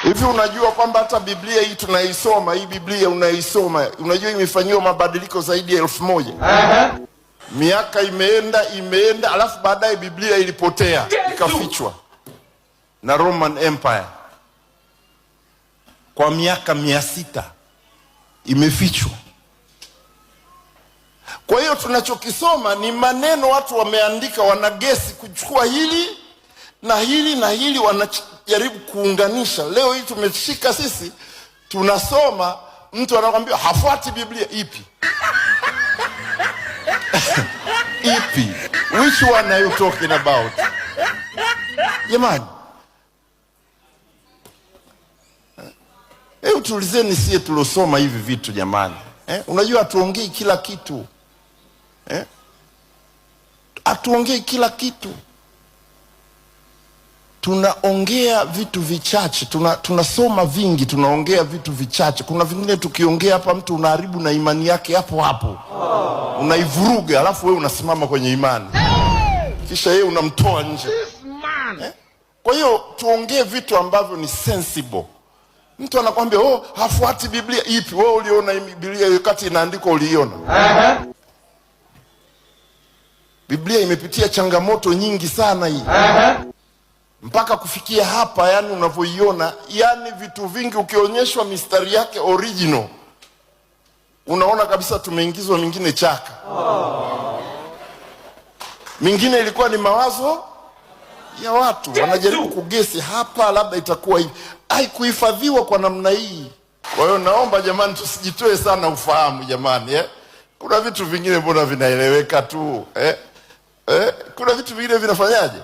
Hivi unajua kwamba hata Biblia hii tunaisoma, hii Biblia unaisoma, unajua imefanyiwa mabadiliko zaidi ya 1000. Miaka imeenda, alafu baadaye Biblia ilipotea, ikafichwa na Roman Empire. Kwa miaka 600 imefichwa. Kwa hiyo tunachokisoma ni maneno watu wameandika, wanagesi kuchukua hili na hili na hili, wanajaribu kuunganisha. Leo hii tumeshika sisi, tunasoma, mtu anakuambia hafuati Biblia. Ipi? Ipi? Which one are you talking about? Jamani, tulizeni sie tulosoma hivi vitu jamani. Unajua hatuongei kila kitu. Hatuongei kila kitu. Tunaongea vitu vichache, tunasoma vingi, tunaongea vitu vichache. Kuna vingine tukiongea hapa mtu unaharibu na imani yake hapo hapo. Unaivuruga, alafu wewe unasimama kwenye imani. Kisha yeye unamtoa nje. Kwa hiyo tuongee vitu ambavyo ni sensible. Mtu anakuambia, hafuati Biblia. Ipi? Wewe uliona Biblia wakati inaandikwa uliiona? Biblia imepitia changamoto nyingi sana hii. Mpaka kufikia hapa, yani unavyoiona, yani vitu vingi ukionyeshwa mistari yake original, unaona kabisa tumeingizwa mingine chaka. Mingine ilikuwa ni mawazo ya watu, wanajaribu kugesi hapa, labda itakuwa hivi. Haikuhifadhiwa kwa namna hii. Kwa hiyo naomba jamani, tusijitoe sana ufahamu jamani. Kuna vitu vingine mbona vinaeleweka tu. Kuna vitu vingine vinafanyaje?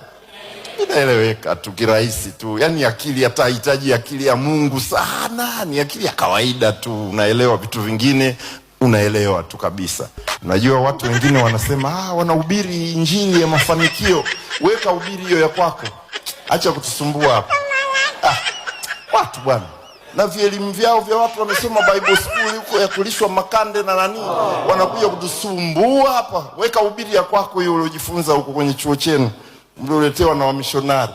Vinaeleweka tu kirahisi tu. Yani akili hata hitaji akili ya Mungu sana, ni akili ya kawaida tu. Unaelewa vitu vingine, unaelewa tu kabisa. Unajua watu wengine wanasema wanahubiri injili ya mafanikio. Weka hubiri hiyo ya kwako. Acha kutusumbua hapa. Watu bwana, na vielimu vyao vya watu wamesoma Bible school huko ya kulishwa makande na nani, wanakuja kutusumbua hapa. Weka hubiri ya kwako hiyo uliojifunza huko kwenye chuo chenu mlioletewa na wamishonari.